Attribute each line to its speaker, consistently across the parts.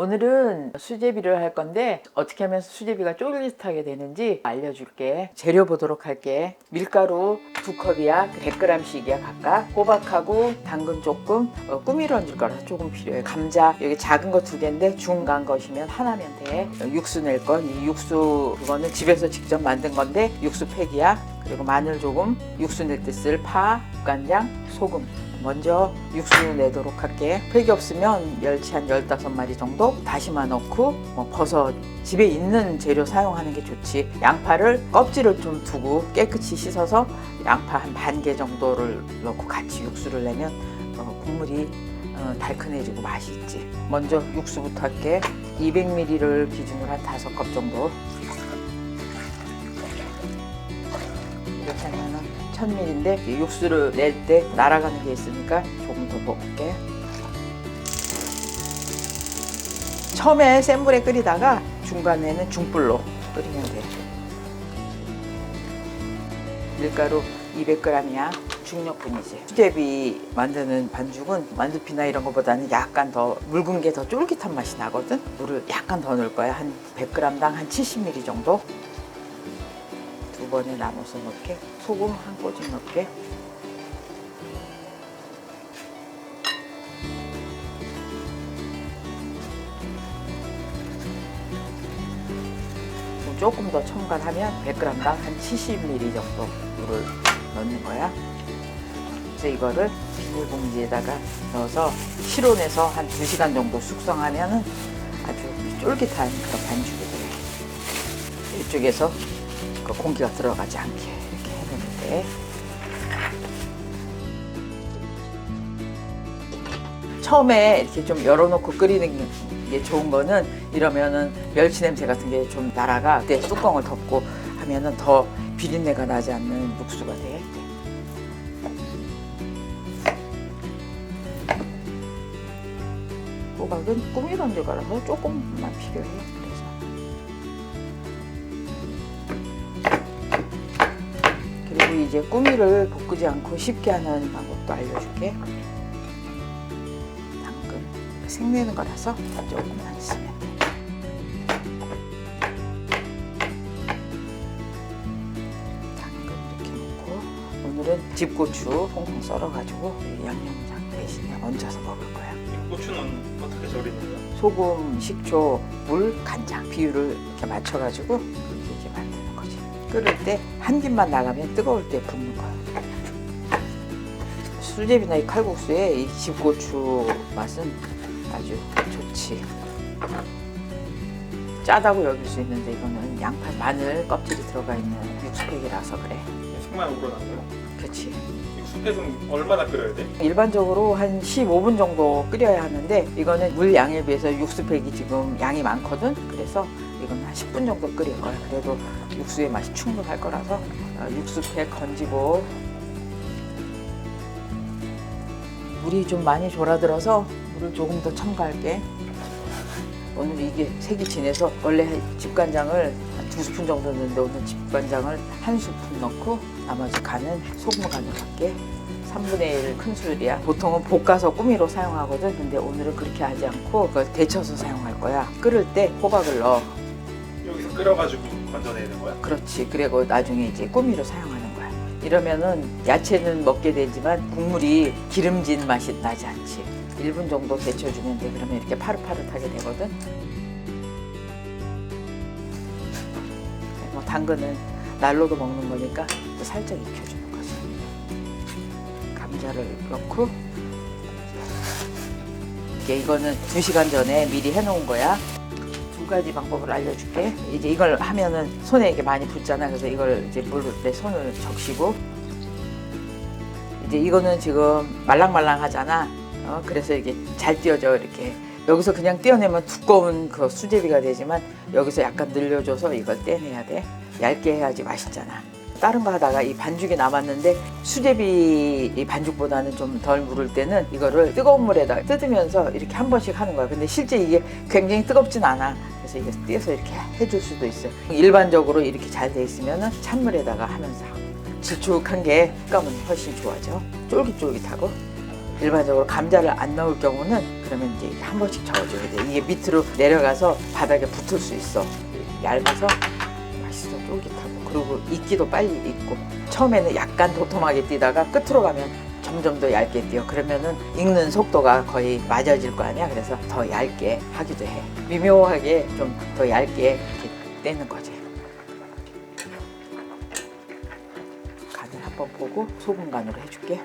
Speaker 1: 오늘은 수제비를 할 건데 어떻게 하면 수제비가 쫄깃하게 되는지 알려줄게. 재료 보도록 할게. 밀가루 2컵이야. 100g씩이야 각각. 호박하고 당근 조금, 꾸미러 얹을 거라서 조금 필요해. 감자 여기 작은 거 2개인데 중간 것이면 하나면 돼. 육수 낼 거. 이 육수 그거는 집에서 직접 만든 건데 육수 팩이야. 그리고 마늘 조금, 육수 낼 때 쓸 파, 국간장, 소금. 먼저 육수 내도록 할게. 팩이 없으면 멸치 한 15마리 정도 다시마 넣고 버섯 집에 있는 재료 사용하는 게 좋지. 양파를 껍질을 좀 두고 깨끗이 씻어서 양파 한 반 개 정도를 넣고 같이 육수를 내면 국물이 달큰해지고 맛이 있지. 먼저 육수부터 할게. 200ml를 기준으로 한 5컵 정도. 이렇게 하면은 1000ml인데 육수를 낼 때 날아가는 게 있으니까 조금 더 볶을게. 처음에 센 불에 끓이다가 중간에는 중불로 끓이면 돼. 밀가루 200g이야. 중력분이지. 수제비 만드는 반죽은 만두피나 이런 것보다는 약간 더 묽은 게 더 쫄깃한 맛이 나거든. 물을 약간 더 넣을 거야. 한 100g당 한 70ml 정도. 2번에 나눠서 넣게. 소금 한 꼬집 넣게. 조금 더 첨가하면 100g당 한 70ml 정도 물을 넣는 거야. 이제 이거를 비닐봉지에다가 넣어서 실온에서 한 2시간 정도 숙성하면 아주 쫄깃한 그런 반죽이 돼. 이쪽에서 그 공기가 들어가지 않게 이렇게 해놓으면 돼. 처음에 이렇게 좀 열어놓고 끓이는 게 좋은 거는 이러면은 멸치 냄새 같은 게 좀 날아가. 그때 뚜껑을 덮고 하면은 더 비린내가 나지 않는 육수가 돼. 호박은 꾸미러 얹을 거라서 조금만 필요해. 그리고 이제 꾸미를 볶지 않고 쉽게 하는 방법도 알려줄게. 당근 생내는 거라서 조금만 쓰면 돼. 당근 이렇게 넣고 오늘은 집고추 콩콩 썰어가지고 양념장 대신에 얹어서 먹을 거야.
Speaker 2: 고추는 어떻게 절이는 거야?
Speaker 1: 소금, 식초, 물, 간장 비율을 이렇게 맞춰가지고 그렇게 이제 만드는 거지. 끓을 때 한 김만 나가면 뜨거울 때 붓는 거야. 수제비나 이 칼국수에 이 집고추 맛은 아주 좋지. 짜다고 여길 수 있는데 이거는 양파, 마늘 껍질이 들어가 있는 육수팩이라서 그래.
Speaker 2: 색만 우러난 거야?
Speaker 1: 그렇지.
Speaker 2: 육수팩은 얼마나 끓여야 돼?
Speaker 1: 일반적으로 한 15분 정도 끓여야 하는데 이거는 물 양에 비해서 육수팩이 지금 양이 많거든. 그래서 이건 한 10분 정도 끓일 거야. 그래도 육수의 맛이 충분할 거라서 육수팩 건지고 물이 좀 많이 졸아들어서 물을 조금 더 첨가할게. 오늘 이게 색이 진해서 원래 집간장을 한 2스푼 정도 넣는데 오늘 집간장을 1스푼 넣고 나머지 간은 소금 간을 할게. 3분의 1 큰술이야. 보통은 볶아서 꾸미로 사용하거든. 근데 오늘은 그렇게 하지 않고 그걸 데쳐서 사용할 거야. 끓을 때 호박을 넣어.
Speaker 2: 여기서 끓여가지고 건져내는 거야?
Speaker 1: 그렇지. 그리고 나중에 이제 꾸미로 사용하는 거야. 이러면은 야채는 먹게 되지만 국물이 기름진 맛이 나지 않지. 1분 정도 데쳐주면 돼. 그러면 이렇게 파릇파릇하게 되거든. 뭐 당근은 날로도 먹는 거니까 또 살짝 익혀주는 거지. 감자를 넣고 이거는 2시간 전에 미리 해놓은 거야. 2가지 방법을 알려줄게. 이제 이걸 하면은 손에 이게 많이 붙잖아. 그래서 이걸 이제 물을 때 손을 적시고 이제 이거는 지금 말랑말랑하잖아. 그래서 이게 잘 띄어져. 이렇게 여기서 그냥 띄어내면 두꺼운 그 수제비가 되지만 여기서 약간 늘려줘서 이걸 떼내야 돼. 얇게 해야지 맛있잖아. 다른 거 하다가 이 반죽이 남았는데 수제비 이 반죽보다는 좀 덜 무를 때는 이거를 뜨거운 물에다 뜯으면서 이렇게 한 번씩 하는 거야. 근데 실제 이게 굉장히 뜨겁진 않아. 그래서 이게 띄어서 이렇게 해줄 수도 있어. 일반적으로 이렇게 잘 돼 있으면 찬물에다가 하면서 질쭉한 게 식감은 훨씬 좋아져. 쫄깃쫄깃하고. 일반적으로 감자를 안 넣을 경우는 그러면 이제 한 번씩 저어줘야 돼. 이게 밑으로 내려가서 바닥에 붙을 수 있어. 얇아서 맛있어, 쫄깃하고. 그리고 익기도 빨리 익고. 처음에는 약간 도톰하게 뛰다가 끝으로 가면 점점 더 얇게 뛰어. 그러면은 익는 속도가 거의 맞아질 거 아니야. 그래서 더 얇게 하기도 해. 미묘하게 좀 더 얇게 이렇게 떼는 거지. 간을 한번 보고 소금 간으로 해줄게.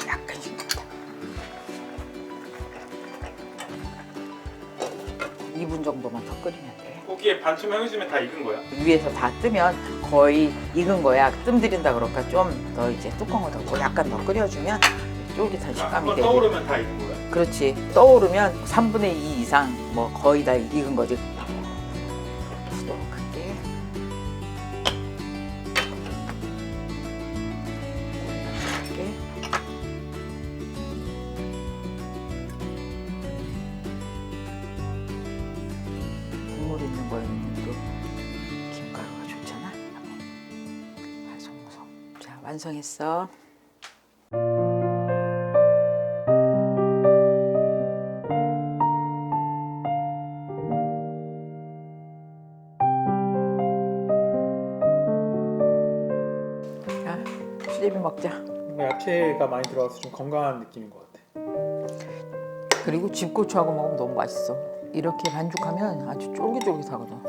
Speaker 1: 약간씩 넣자. 2분 정도만 더 끓이면 돼.
Speaker 2: 고기에 반쯤 해주면 다 익은 거야?
Speaker 1: 위에서 다 뜨면 거의 익은 거야. 뜸 들인다 그럴까 좀 더 이제 뚜껑을 덮고 약간 더 끓여주면 쫄깃한 식감이
Speaker 2: 한번
Speaker 1: 되지.
Speaker 2: 떠오르면 다 익은 거야?
Speaker 1: 그렇지. 떠오르면 3분의 2 이상 뭐 거의 다 익은 거지. 부드럽게. 이렇게. 국물 있는 거에는 또 김가루가 좋잖아. 송송. 자, 완성했어. 자, 수제비 먹자.
Speaker 2: 야채가 많이 들어가서 좀 건강한 느낌인 것 같아.
Speaker 1: 그리고 집고추하고 먹으면 너무 맛있어. 이렇게 반죽하면 아주 쫄깃쫄깃하거든.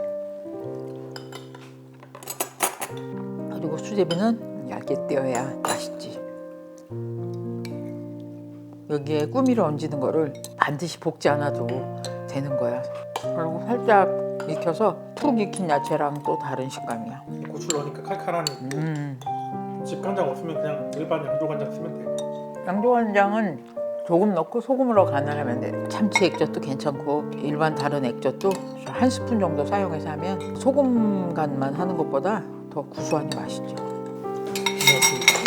Speaker 1: 그리고 수제비는 얇게 떼어야 맛있지. 여기에 꾸미를 얹는 거를 반드시 볶지 않아도 되는 거야. 그리고 살짝 익혀서 푹 익힌 야채랑 또 다른 식감이야.
Speaker 2: 고추를 넣으니까 칼칼하니. 집간장 없으면 그냥 일반 양조간장 쓰면 돼.
Speaker 1: 양조간장은 조금 넣고 소금으로 간을 하면 돼. 참치 액젓도 괜찮고 일반 다른 액젓도 한 스푼 정도 사용해서 하면 소금 간만 하는 것보다 더 구수하니 맛있죠.
Speaker 2: 고맙습니다.